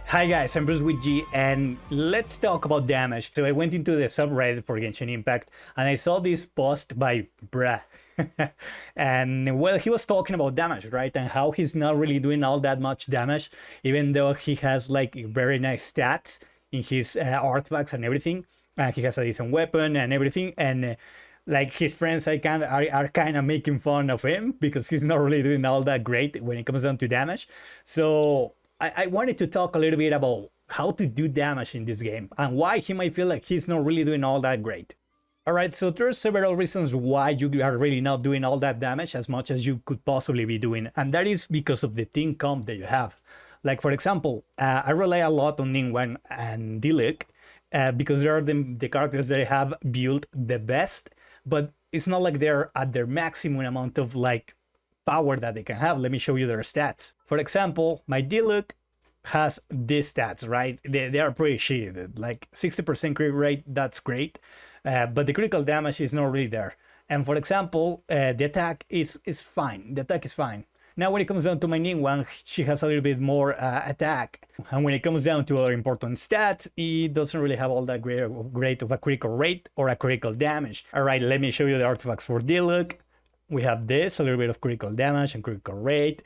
Hi guys, I'm Bruce with G, and let's talk about damage. So I went into the subreddit for Genshin Impact, and I saw this post by Bruh. And well, he was talking about damage, right? And how he's not really doing all that much damage, even though he has like very nice stats in his artifacts and everything. And he has a decent weapon and everything. And like his friends are kind of making fun of him because he's not really doing all that great when it comes down to damage. So I wanted to talk a little bit about how to do damage in this game and why he might feel like he's not really doing all that great. Alright, so there's several reasons why you are really not doing all that damage as much as you could possibly be doing, and that is because of the team comp that you have. Like for example, I rely a lot on Ningguang and Diluc because they are the characters that I have built the best, but it's not like they're at their maximum amount of like power that they can have. Let me show you their stats. For example, my Diluc has these stats, right? They are pretty shitty. Like 60% crit rate, that's great, but the critical damage is not really there. And for example, the attack is fine. The attack is fine. Now, when it comes down to my Ningguang, she has a little bit more attack. And when it comes down to other important stats, it doesn't really have all that great of a critical rate or a critical damage. All right, let me show you the artifacts for Diluc. We have this, a little bit of critical damage and critical rate.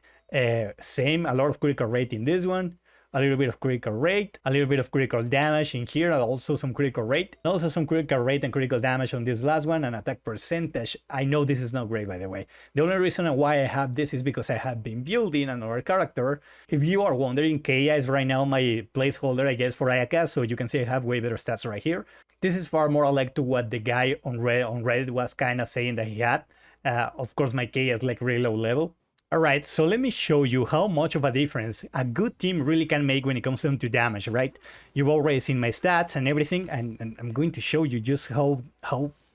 Same, a lot of critical rate in this one. A little bit of critical rate, a little bit of critical damage in here, and also some critical rate. Also some critical rate and critical damage on this last one, and attack percentage. I know this is not great, by the way. The only reason why I have this is because I have been building another character. If you are wondering, Kea is right now my placeholder, I guess, for Ayaka, so you can see I have way better stats right here. This is far more alike to what the guy on Reddit was kind of saying that he had. Of course, my Kea is like really low level. Alright, so let me show you how much of a difference a good team really can make when it comes down to damage, right? You've already seen my stats and everything, and I'm going to show you just how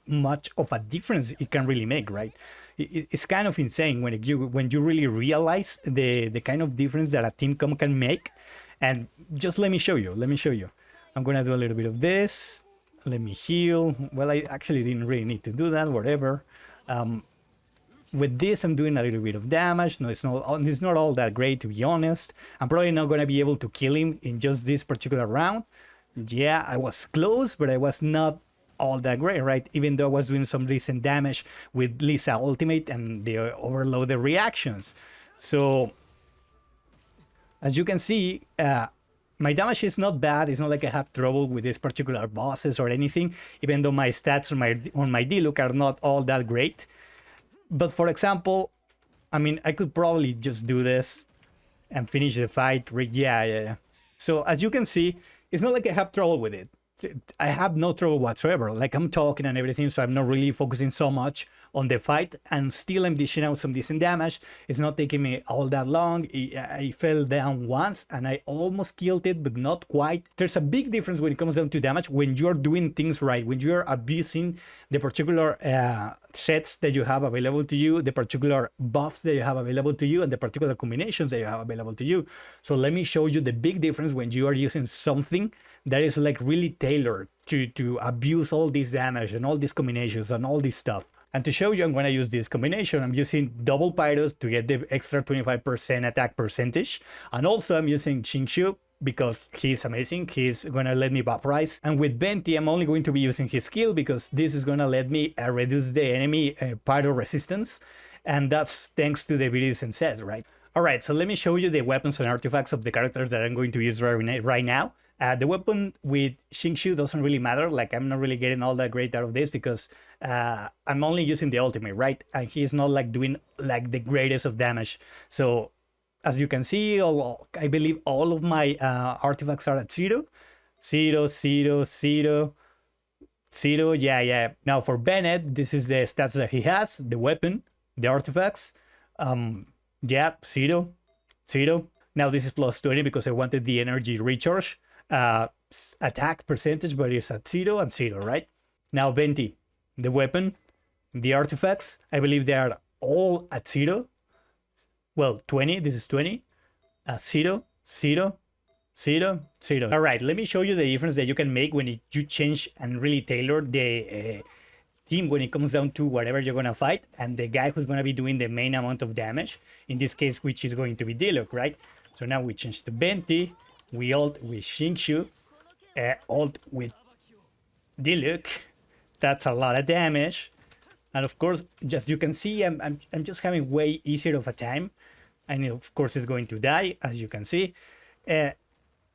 much of a difference it can really make, right? It's kind of insane when you really realize the kind of difference that a team comp can make. And just let me show you. I'm gonna do a little bit of this. Let me heal. Well, I actually didn't really need to do that, whatever. With this, I'm doing a little bit of damage. No, it's not all that great, to be honest. I'm probably not going to be able to kill him in just this particular round. Yeah, I was close, but I was not all that great, right? Even though I was doing some decent damage with Lisa ultimate and the overloaded reactions. So, as you can see, my damage is not bad. It's not like I have trouble with these particular bosses or anything, even though my stats on my Diluc are not all that great. But for example, I mean, I could probably just do this and finish the fight. Yeah. So as you can see, it's not like I have trouble with it. I have no trouble whatsoever. Like I'm talking and everything, so I'm not really focusing so much on the fight, and still I'm dishing out some decent damage. It's not taking me all that long. I fell down once and I almost killed it, but not quite. There's a big difference when it comes down to damage when you're doing things right, when you're abusing the particular sets that you have available to you, the particular buffs that you have available to you, and the particular combinations that you have available to you. So let me show you the big difference when you are using something that is like really tailored to abuse all this damage and all these combinations and all this stuff. And to show you, I'm going to use this combination. I'm using double Pyros to get the extra 25% attack percentage. And also I'm using Xingqiu because he's amazing. He's going to let me buff rise. And with Venti, I'm only going to be using his skill because this is going to let me reduce the enemy Pyro resistance. And that's thanks to the abilities and set, right? Alright, so let me show you the weapons and artifacts of the characters that I'm going to use right now. The weapon with Xingqiu doesn't really matter. Like I'm not really getting all that great out of this because I'm only using the ultimate, right? And he's not like doing like the greatest of damage. So as you can see, I believe all of my artifacts are at 0. 0, 0, 0, 0, yeah. Now for Bennett, this is the stats that he has, the weapon, the artifacts. Yeah, 0, 0. Now this is plus 20 because I wanted the energy recharge. Attack percentage, but it's at 0 and 0, right? Now Venti, the weapon, the artifacts, I believe they are all at 0. Well, 20, this is 20. 0, 0, 0, 0. All right, let me show you the difference that you can make when you change and really tailor the team when it comes down to whatever you're going to fight and the guy who's going to be doing the main amount of damage, in this case, which is going to be Diluc, right? So now we change to Venti, we ult with Xingqiu, ult with Diluc. That's a lot of damage. And of course, just you can see, I'm just having way easier of a time. And of course, it's going to die, as you can see.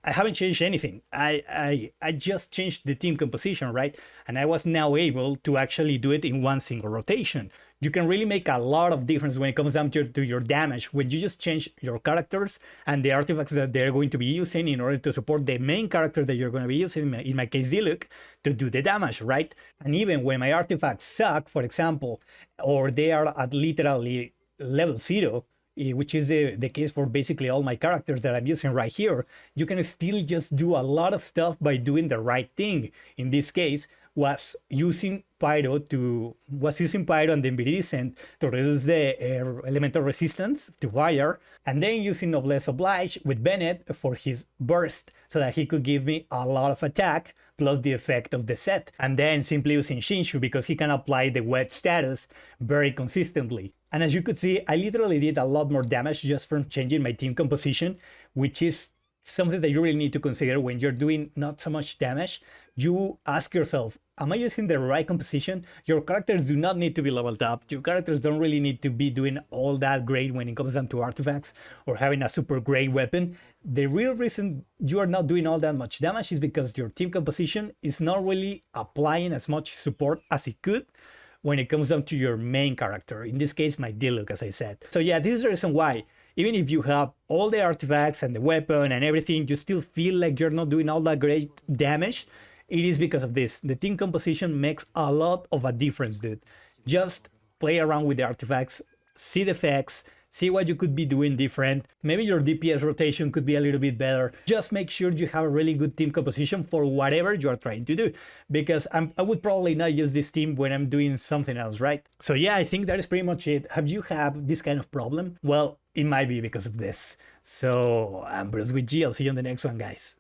I haven't changed anything. I just changed the team composition, right? And I was now able to actually do it in one single rotation. You can really make a lot of difference when it comes down to your damage when you just change your characters and the artifacts that they're going to be using in order to support the main character that you're going to be using, in my case Diluc, to do the damage, right? And even when my artifacts suck, for example, or they are at literally level 0, which is the case for basically all my characters that I'm using right here, you can still just do a lot of stuff by doing the right thing. In this case, was using Pyro and the Iridescent to reduce the elemental resistance to fire, and then using Noblesse Oblige with Bennett for his burst, so that he could give me a lot of attack plus the effect of the set, and then simply using Xingqiu because he can apply the wet status very consistently. And as you could see, I literally did a lot more damage just from changing my team composition, which is something that you really need to consider when you're doing not so much damage. You ask yourself, am I using the right composition? Your characters do not need to be leveled up. Your characters don't really need to be doing all that great when it comes down to artifacts or having a super great weapon. The real reason you are not doing all that much damage is because your team composition is not really applying as much support as it could when it comes down to your main character. In this case, my Diluc, as I said. So yeah, this is the reason why, even if you have all the artifacts and the weapon and everything, you still feel like you're not doing all that great damage. It is because of this. The team composition makes a lot of a difference, dude. Just play around with the artifacts, see the effects, see what you could be doing different. Maybe your DPS rotation could be a little bit better. Just make sure you have a really good team composition for whatever you are trying to do. Because I would probably not use this team when I'm doing something else, right? So yeah, I think that is pretty much it. Have you had this kind of problem? Well, it might be because of this. So I'm Bruce with G. I'll see you on the next one, guys.